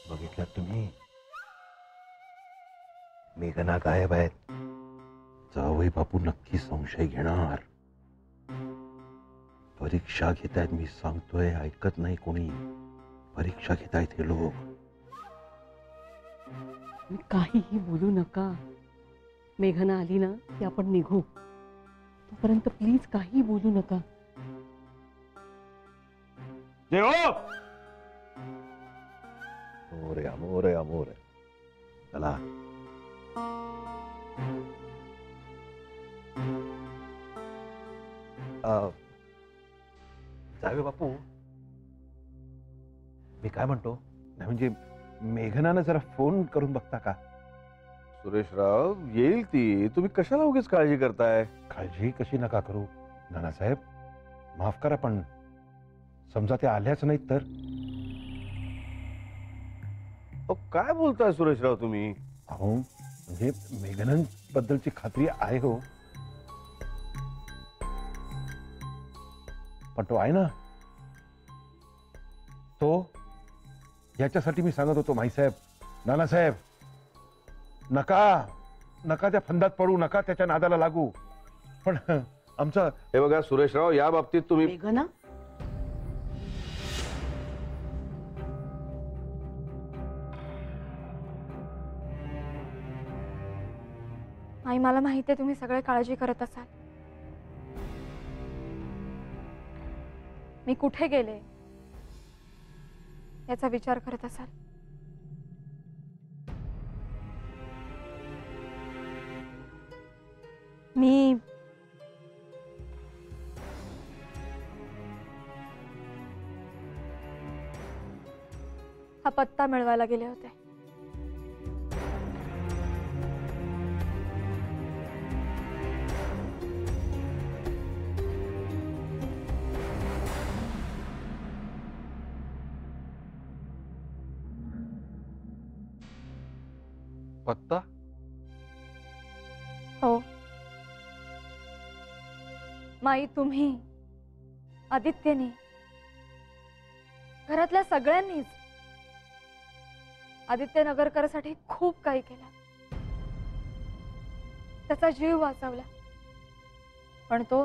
बघितलं तुम्ही, मेघना गायब आहेत. जावई बापू नक्की संशय घेणार. परीक्षा घेतायत, मी सांगतोय, ऐकत नाही कोणी. परीक्षा घेतायत हे लोक. काहीही बोलू नका. मेघना आली ना की आपण निघू. तोपर्यंत प्लीज काही बोलू नका. मोरे मोरे मोरे. चला. जावे बापू, मी काय म्हणतो, नाही म्हणजे मेघनानं जरा फोन करून बघता का? सुरेशराव, येईल ती. तुम्ही कशाला उगीच काळजी करताय? काळजी कशी नका करू नानासाहेब. माफ करा, पण समजा त्या आल्याच नाहीत तर? काय बोलताय सुरेशराव तुम्ही? अहो म्हणजे मेघनांबद्दलची खात्री आहे हो, पण तो आहे ना, तो. याच्यासाठी मी सांगत होतो माईसाहेब, नानासाहेब, नका नका त्या फंदात पडू नका, त्याच्या नादाला लागू. पण आमचा हे बघा सुरेशराव, या बाबतीत तुम्ही मेघना, आई, मला माहिती आहे तुम्ही सगळे काळजी करत असाल. मी कुठे गेले याचा विचार करत असाल. मी हा पत्ता मिळवायला गेले होते. पत्ता? हो माई, तुम्ही, आदित्यनी, घरातल्या सगळ्यांनीच आदित्य नगरकरसाठी खूप काही केलं. त्याचा जीव वाचवला, पण तो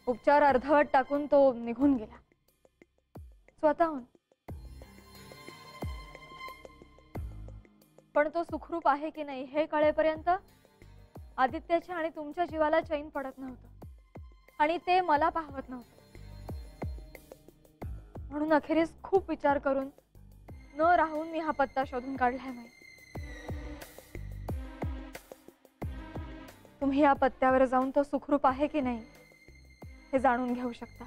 उपचार अर्धवट टाकून तो निघून गेला स्वतःहून. पण तो सुखरूप आहे की नाही हे कळेपर्यंत आदित्याच्या आणि तुमच्या जीवाला चैन पडत नव्हतं, आणि ते मला पाहवत नव्हतं. म्हणून अखेरीस खूप विचार करून न राहून मी हा पत्ता शोधून काढलाय. माई, तुम्ही या पत्त्यावर जाऊन तो सुखरूप आहे की नाही हे जाणून घेऊ शकता.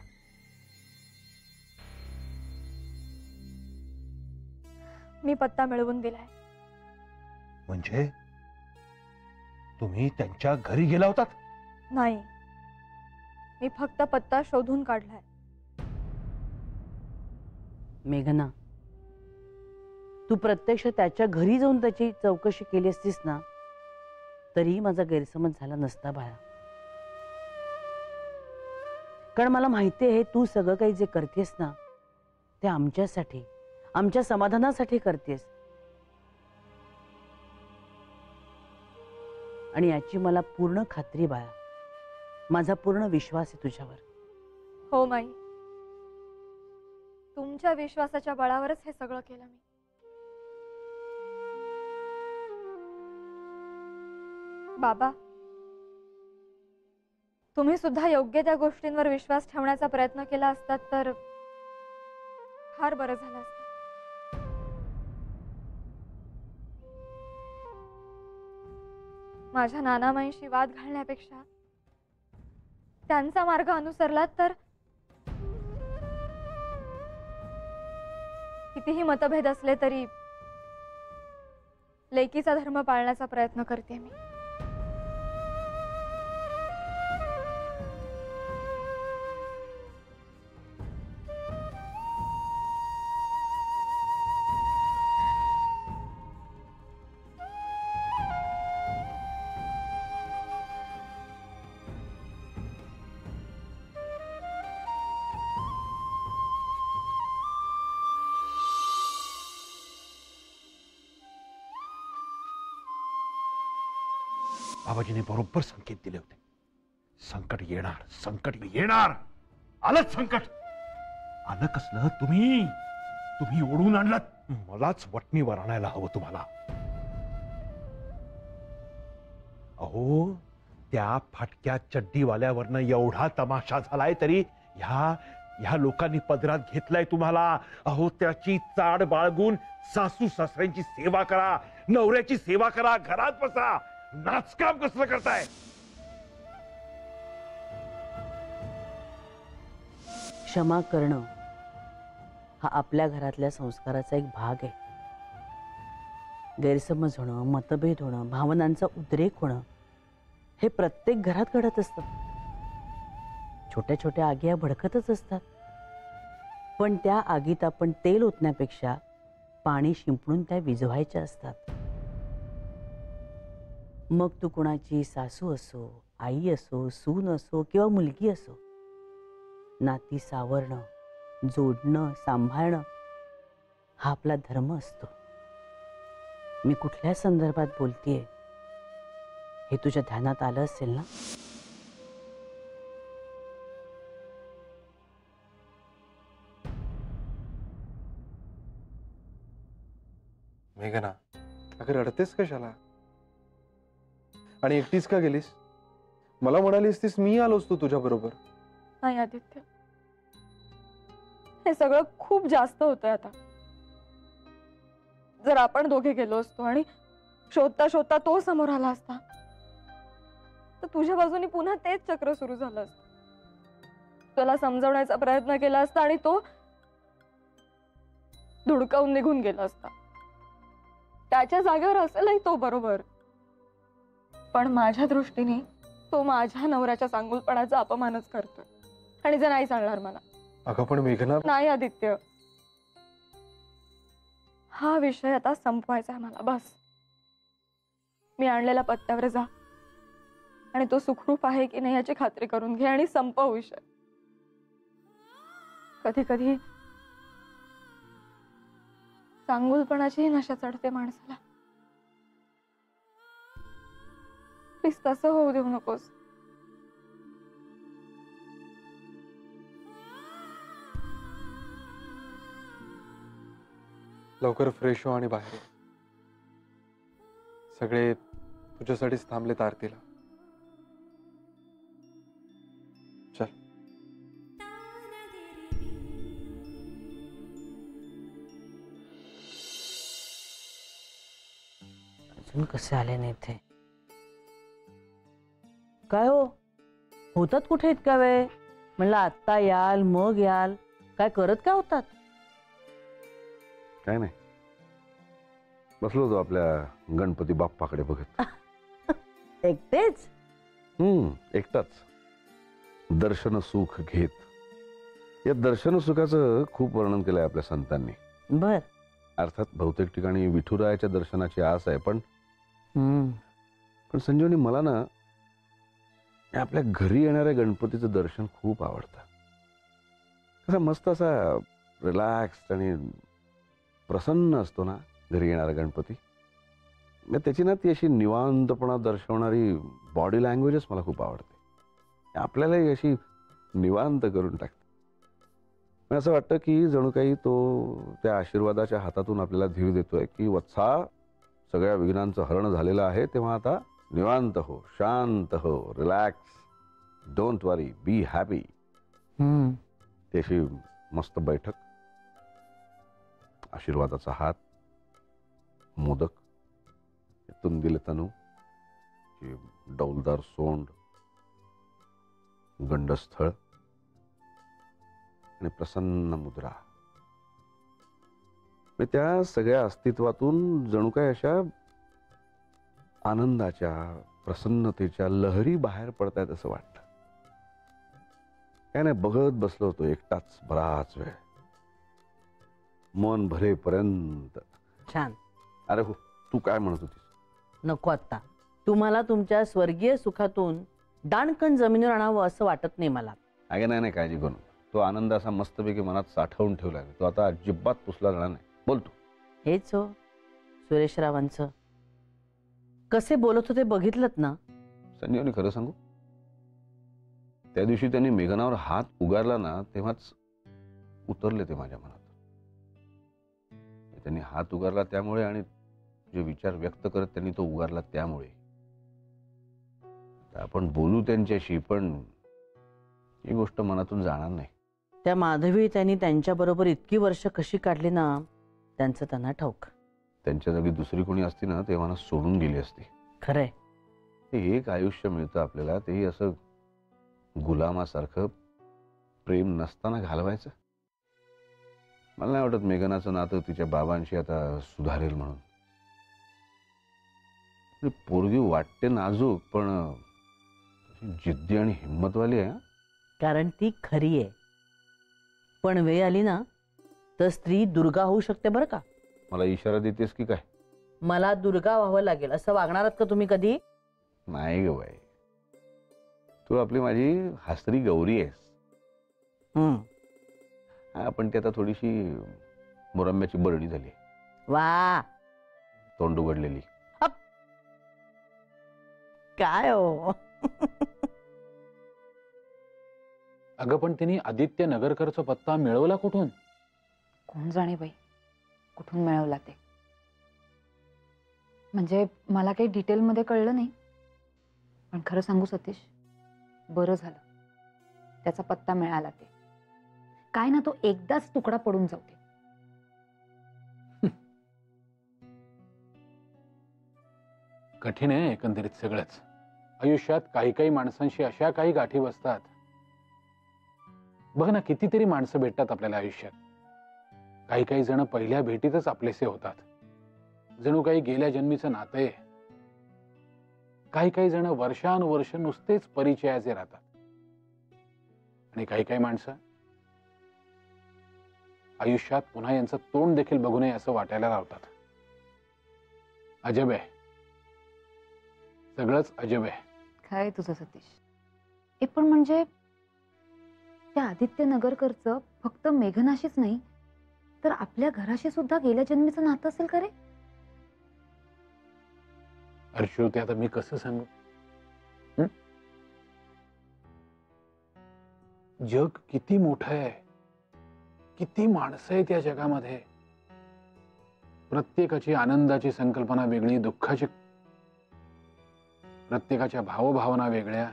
मी पत्ता मिळवून दिलाय. म्हणजे तुम्ही त्यांच्या घरी गेला होतात? नाही, मी फक्त पत्ता शोधून काढलाय. मेघना, तू प्रत्यक्ष त्याच्या घरी जाऊन त्याची चौकशी केली असतीस ना, तरीही माझा गैरसमज झाला नसता बाळा. कारण मला माहिती आहे तू सगळं काही जे करतेस ना ते आमच्यासाठी, आमच्या समाधानासाठी करतेस. आणि याची मला पूर्ण खात्री बाळा, माझा पूर्ण विश्वास आहे तुझ्यावर. हो माई, तुमच्या विश्वासाच्या बळावरच हे सगळं केलं मी. बाबा, तुम्ही सुद्धा योग्य त्या गोष्टींवर विश्वास ठेवण्याचा प्रयत्न केला असतात तर फार बरं झालं असतं. माझ्या नानामाईंशी वाद घालण्यापेक्षा त्यांचा मार्ग अनुसरलात तर कितीही मतभेद असले तरी लेकीचा धर्म पाळण्याचा प्रयत्न करते मी. बाबाजीने बरोबर संकेत दिले होते. संकट येणार, संकट येणार. आलंच संकट. आलं कसलं? तुम्ही ओढून आणलं. मलाच वटणीवर आणायला हवं तुम्हाला. अहो, त्या फाटक्या चड्डीवाल्यावरनं एवढा तमाशा झालाय तरी ह्या लोकांनी पदरात घेतलाय तुम्हाला. अहो, त्याची चाड बाळगून सासू सासऱ्यांची सेवा करा, नवऱ्याची सेवा करा, घरात बसा. नाचकाम कसलं करताय? क्षमा करणं हा आपल्या घरातल्या संस्काराचा एक भाग आहे. गैरसमज होणं, मतभेद होणं, भावनांचा उद्रेक होणं हे प्रत्येक घरात घडत असतं. छोट्या छोट्या आगी भडकतच असतात. पण त्या आगीत आपण तेल ओतण्यापेक्षा पाणी शिंपडून त्या विझवायच्या असतात. मग तू कुणाची सासू असो, आई असो, सून असो किंवा मुलगी असो, नाती सावरणं, जोडणं, सांभाळणं हा आपला धर्म असतो. मी कुठल्या संदर्भात बोलतेय हे तुझ्या ध्यानात आलं असेल ना? मेघना, अगं रडतेस कशाला? आणि एकटीच का गेलीस? मला म्हणालीस तीस मी आलो असतो तुझ्या बरोबर. नाही आदित्य, हे सगळं खूप जास्त होतंय आता. जर आपण दोघे गेलो असतो आणि शोधता शोधता तो समोर आला असता तर तुझ्या बाजूने पुन्हा तेच चक्र सुरू झालं असतं. त्याला समजवण्याचा प्रयत्न केला असता आणि तो धुडकावून निघून गेला असता. त्याच्या जागेवर असेलही तो बरोबर, पण माझ्या दृष्टीने तो माझ्या नवऱ्याच्या चांगुलपणाचा अपमानच करतोय आणि जे नाही चालणार मला. अगं पण मेघना, नाही आदित्य, हा विषय आता संपवायचा आहे मला. बस, मी आणलेल्या पत्त्यावर जा आणि तो सुखरूप आहे की नाही याची खात्री करून घे आणि संपव विषय. कधी कधी चांगुलपणाची नशा चढते माणसाला. प्लीज तसं होऊ देऊ नकोस. लवकर फ्रेश हो आणि बाहेर ये. सगळे तुझ्यासाठीच थांबलेत आरतीला. चल. अजून कसे आले नाही ते? काय हो, होतात कुठे इतका वेळ? म्हणलं आत्ता याल मग याल. काय करत काय होतात? काय नाही, बसलो होतो आपल्या गणपती बाप्पाकडे बघत. एकटेच? एकटाच. दर्शन सुख घेत. या दर्शन सुखाचं खूप वर्णन केलंय आपल्या संतांनी. बर. अर्थात बहुतेक ठिकाणी विठुरायाच्या दर्शनाची आस आहे, पण संजीवनी मला ना आपल्या घरी येणाऱ्या गणपतीचं दर्शन खूप आवडतं. कसा मस्त असा रिलॅक्स्ड आणि प्रसन्न असतो ना घरी येणारा गणपती. त्याची ना ती अशी निवांतपणा दर्शवणारी बॉडी लँग्वेजच मला खूप आवडते. आपल्यालाही अशी निवांत करून टाकते. असं वाटतं की जणू काही तो त्या आशीर्वादाच्या हातातून आपल्याला धीर देतोय की वत्सा, सगळ्या विघ्नांचं हरण झालेलं आहे, तेव्हा आता निवांत हो, शांत हो, relax, don't worry, be happy. त्याशी मस्त बैठक, आशीर्वादाचा हात, मोदक, तुंदिल तनू, डौलदार सोंड, गंडस्थळ आणि प्रसन्न मुद्रा. त्या सगळ्या अस्तित्वातून जणू काय अशा आनंदाच्या, प्रसन्नतेच्या लहरी बाहेर पडतायत असं वाटतं. काय नाही, बघत बसलो होतो एकटाच बराच वेळ, मन भरेपर्यंत. छान. अरे हो, तू काय म्हणत होतीस? नको आत्ता. तुम्हाला तुमच्या स्वर्गीय सुखातून दाणकण जमिनीवर आणावं असं वाटत नाही मला. अगे नाही, काळजी करू. तो आनंद असा मस्तपैकी मनात साठवून ठेवलाय, तो आता अजिबात पुसला जाणार नाही. बोल तू. हेच हो सुरेशरावांचं. कसे बोलत होते बघितलंत ना? संजीवनी खरं सांगू, त्या दिवशी त्यांनी मेघनावर हात उगारला ना, तेव्हाच उतरले ते माझ्या मनात. त्यांनी हात उगारला त्यामुळे आणि जे विचार व्यक्त करत त्यांनी तो उगारला त्यामुळे. आपण बोलू त्यांच्याशी, पण ही गोष्ट मनातून जाणार नाही. त्या माधवी त्यांनी त्यांच्याबरोबर इतकी वर्ष कशी काढली ना, त्यांचं त्यांना ठाऊक. त्यांच्या जागी दुसरी कोणी असती ना, ते मला सोडून गेली असती. खरंय. हे एक आयुष्य मिळतं आपल्याला, तेही असं गुलामासारखं, प्रेम नसताना घालवायचं. मला नाही वाटत मेघनाचं नातं तिच्या बाबांशी आता सुधारेल म्हणून. पोरगी वाटते नाजूक, पण जिद्दी आणि हिंमतवाली आहे. कारण ती खरी आहे. पण वेळ आली ना तर स्त्री दुर्गा होऊ शकते बरं का. मला इशारा देतेस की काय? मला दुर्गा व्हावं लागेल असं वागणार आहात का तुम्ही कधी? नाही ग बाई, तू आपली माझी हसरी गौरी आहेस. हा, पण ती आता थोडीशी मुरंब्याची बरणी झाली. वा, तोंड उघडलेली. काय हो. अगं पण तिने आदित्य नगरकरचा पत्ता मिळवला कुठून? कोण जाणे बाई, कुठून मिळवला ते. म्हणजे मला काही डिटेलमध्ये कळलं नाही, पण खरं सांगू सतीश, बरं झालं त्याचा पत्ता मिळाला. ते काय ना, तो एकदाच तुकडा पडून जाऊ दे. कठीण आहे एकंदरीत सगळंच. आयुष्यात काही काही माणसांशी अशा काही गाठी बसतात. बघ ना, कितीतरी माणसं भेटतात आपल्याला आयुष्यात. काही काही जण पहिल्या भेटीतच आपलेसे होतात, जणू काही गेल्या जन्मीचं नातं आहे. काही काही जण वर्षानुवर्ष नुसतेच परिचयाचे राहतात. आणि काही काही माणसं आयुष्यात पुन्हा यांचं तोंड देखील बघू नये असं वाटायला लावतात. अजब आहे, सगळंच अजब आहे. काय तुझं सतीश. हे पण म्हणजे त्या आदित्य नगरकरचं फक्त मेघनाशीच नाही, तर आपल्या घराशी सुद्धा गेल्या जन्मीचं नातं असेल का रे? अर्शू, ते आता मी कसं सांगू? जग किती मोठं आहे, किती माणसं आहेत या जगामध्ये. प्रत्येकाची आनंदाची संकल्पना वेगळी, दुःखाची, प्रत्येकाच्या भावभावना वेगळ्या.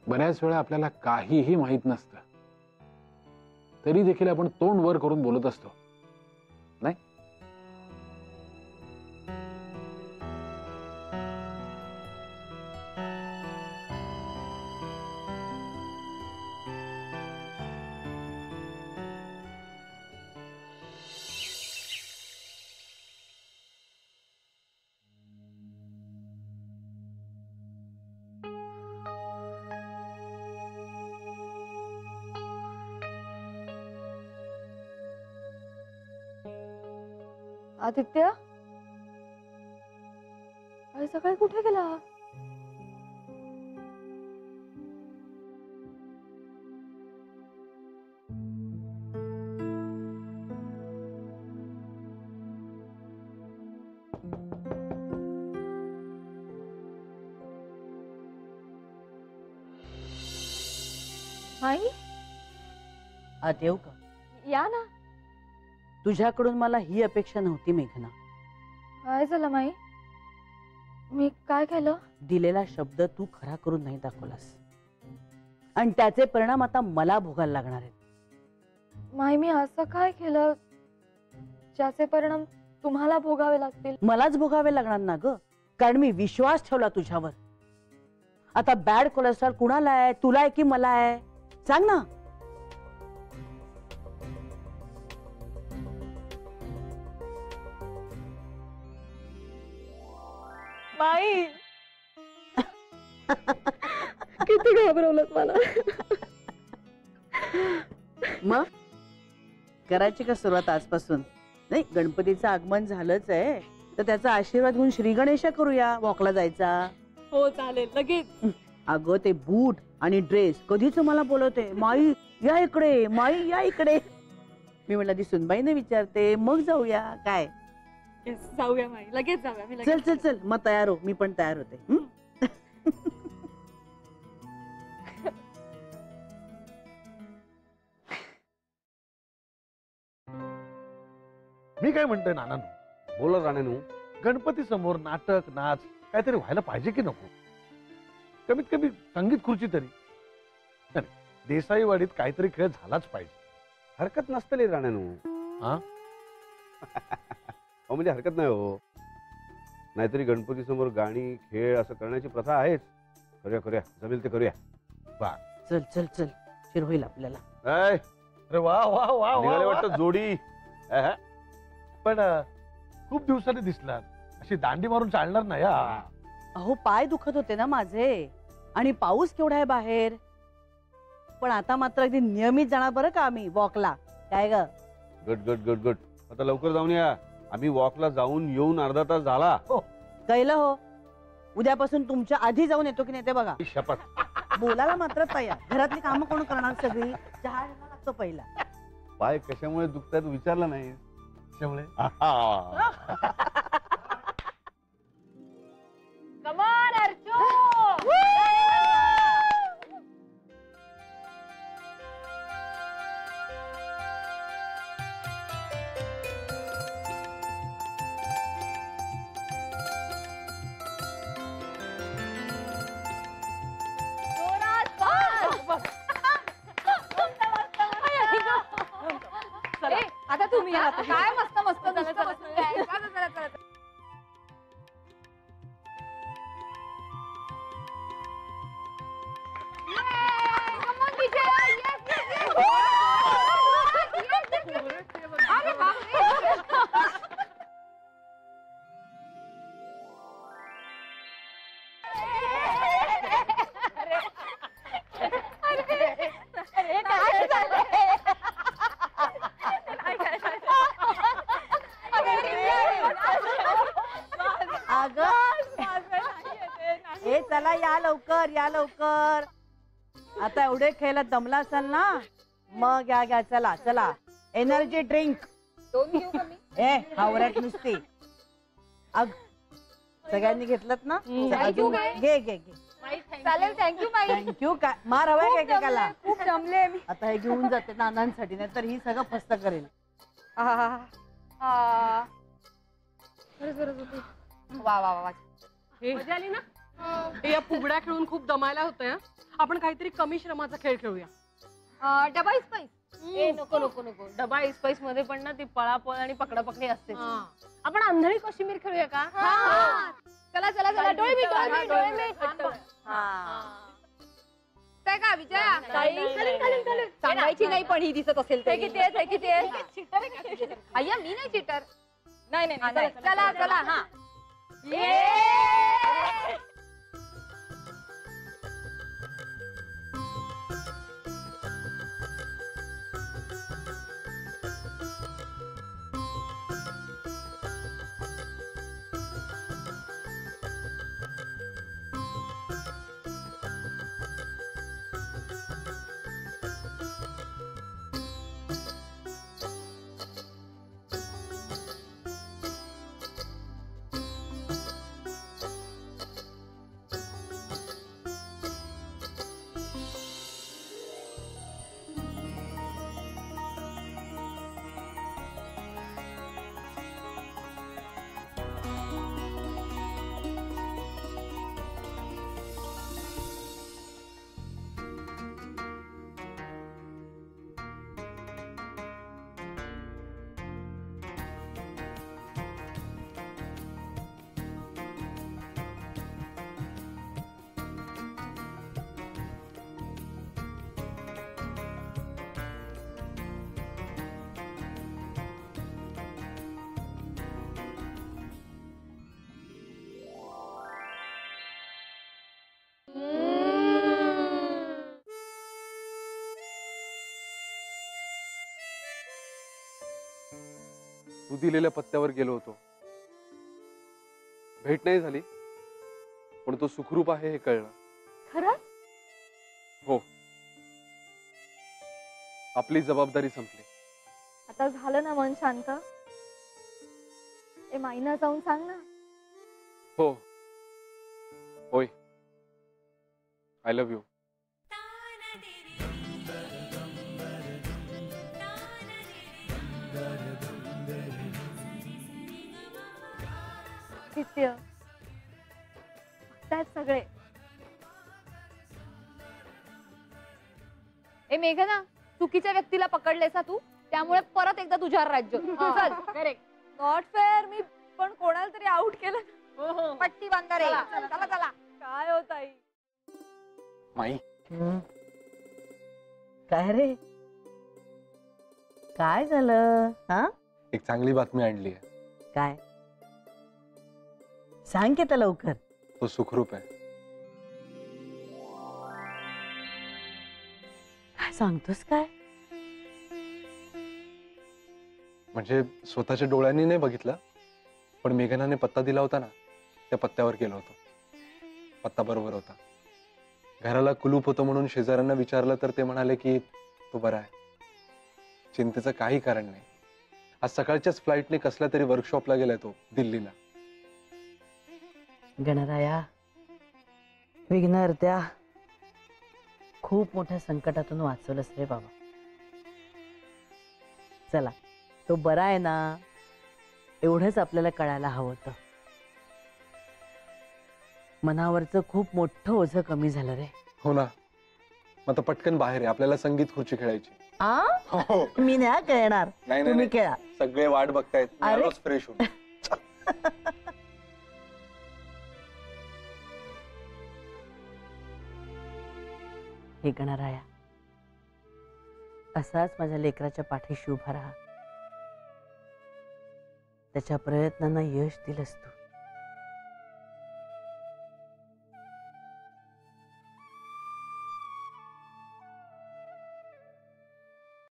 बऱ्याच वेळा आपल्याला काहीही माहित नसतं, तरी देखील आपण तोंड वर करून बोलत असतो, नाही? आदित्य, आज सकाळी कुठे गेला? माई, आत येऊ का? या ना. तुझ्याकडून मला ही अपेक्षा नव्हती मेघना. काय झालं माई? मी काय केलं? दिलेला शब्द तू खरा करून नाही दाखवलास, आणि त्याचे परिणाम आता मला भोगायला लागणार आहेत. माई, मी असं काय केलं ज्याचे परिणाम तुम्हाला भोगावे लागतील? मलाच भोगावे लागणार ना ग, कारण मी विश्वास ठेवला तुझ्यावर. आता बॅड कोलेस्ट्रॉल कुणाला आहे, तुला आहे की मला आहे? सांग ना. माई, किती घाबरवलं मला. मग करायची का सुरुवात आजपासून? नाही, गणपतीचं आगमन झालंच आहे, तर त्याचा आशीर्वाद घेऊन श्री गणेश करूया. वॉकला जायचा. हो चालेल, लगेच. अगं ते बूट आणि ड्रेस कधीच मला बोलवते, माई या इकडे, माई या इकडे. मी म्हटलं ती सुनबाईने विचारते, मग जाऊया. काय जाऊया माई, लगेच जाऊया. मी चल चल चल, मग तयार हो. मी पण तयार होते. मी काय म्हणतोय नानांनो, बोला राणेनू. गणपती समोर नाटक नाच काहीतरी व्हायला पाहिजे की नको? कमीत कमी संगीत खुर्ची तरी. नाही, देसाईवाडीत काहीतरी खेळ झालाच पाहिजे. हरकत नसतली राणेनू. हा? हो म्हणजे हरकत नाही हो. नाहीतरी गणपती समोर गाणी खेळ असं करण्याची प्रथा आहेच. करूया करूया, जमेल ते करूया. चल चल चल, शिर होईल आपल्याला. ऐ, अरे वा वा वा निघाले वा, वाटतं जोडी. पण खूप दिवसांनी दिसलात. अशी दांडी मारून चालणार नाही हा. अहो पाय दुखत होते ना माझे, आणि पाऊस केवढा आहे बाहेर. पण आता मात्र अगदी नियमित जाणार बरं का आम्ही वॉकला. काय ग? गट गट गट गट. आता लवकर जाऊन या. आम्ही वॉकला जाऊन येऊन अर्धा तास झाला. कळलं हो. उद्यापासून तुमच्या आधी जाऊन येतो की नाही ते बघा. शपथ. बोलायला मात्र तयार. घरातली कामं कोण करणार सगळी? चहा घ्यायला लागतो पहिला. पाय कशामुळे दुखतात विचारलं नाही. त्यामुळे आता तुम्ही या. काय मस्त मस्त नुसतं बसलेलं. चला, चला, चला. Yay! Come on, DJ! Yes, yes, yes! Yes, yes, yes! अरे बापरे! अरे काय झालंय? हे चला, या लवकर या लवकर. आता एवढे खेळायला दमला असाल ना, मग घ्या घ्या. चला चला, एनर्जी ड्रिंक. दोन घेऊ का मी? ए हावऱ्यात नुसती. अग सगळ्यांनी घेतलंत ना? थँक्यू काय? घे घे घे. चालेल, थँक्यू माई. थँक्यू. काय मार हवाय काय एकेकाला? खूप जमले मी. आता हे घेऊन जाते नानांसाठी, नाही तर ही सगळं फस्त करेल. वा वा वा. मजा आली ना? हे या फुगड्या खेळून खूप दमायला होतंय. आपण काहीतरी कमी श्रमाचा खेळ खेळूया. डबा स्पाइस. ए नको नको नको. डबा स्पाइस मध्ये पण ना ती पळापळ आणि पकडापकडी असते. आपण आंधळी कोशिंबीर खेळूया का? चला चला चला. डोळे मीट, डोळे मीट. काय का विजया? सांगायची नाही पण ही दिसत असेल तर. किती आहे? किती आहे? अय्या मी नाही चिटर. नाही नाही. चला चला. हा. तू दिलेल्या पत्त्यावर गेलो होतो. भेट नाही झाली, पण तो सुखरूप आहे हे कळलं. खरंच? हो, आपली जबाबदारी संपली. आता झालं ना मन शांत? ए माईना जाऊन सांग ना. हो होय. I love you. औचित्य बघतायत सगळे. ए मेघना, चुकीच्या व्यक्तीला पकडलेस हा तू, त्यामुळे परत एकदा तुझ्यावर राज्य. चल. Not fair. मी पण कोणाला तरी आउट केलं. पट्टी बांधा रे. चला चला. काय होत आई? माई, काय रे, काय झालं? हा, एक चांगली बातमी आणली आहे. काय सांग की आता लवकर. तो सुखरूप आहे. काय सांगतोस काय? म्हणजे स्वतःच्या डोळ्यांनी नाही बघितलं, पण मेघनाने पत्ता दिला होता ना, त्या पत्त्यावर गेलो होतो. पत्ता बरोबर होता. घराला कुलूप होतं म्हणून शेजाऱ्यांना विचारलं तर ते म्हणाले की तो बरा आहे, चिंतेचं काही कारण नाही. आज सकाळच्याच फ्लाईटने कसल्या तरी वर्कशॉपला गेलाय तो, दिल्लीला. गणराया, विघ्नहर्त्या, खूप मोठ्या संकटातून वाचवलंस रे बाबा. चला, तो बरा आहे ना, एवढंच आपल्याला कळायला हवं होतं. मनावरचं खूप मोठं ओझं कमी झालं रे. हो ना. मग आता पटकन बाहेर आहे, आपल्याला संगीत खुर्ची खेळायची. आ, हो. मी नाही खेळणार, नाही तुम्ही नाही, खेळा. सगळे वाट बघतायत. मी अरे. आलोच फ्रेश होऊन. हे गणराया, असाच माझ्या लेकराच्या पाठीशी उभा राहा. त्याच्या प्रयत्नांना यश दिलंस तू.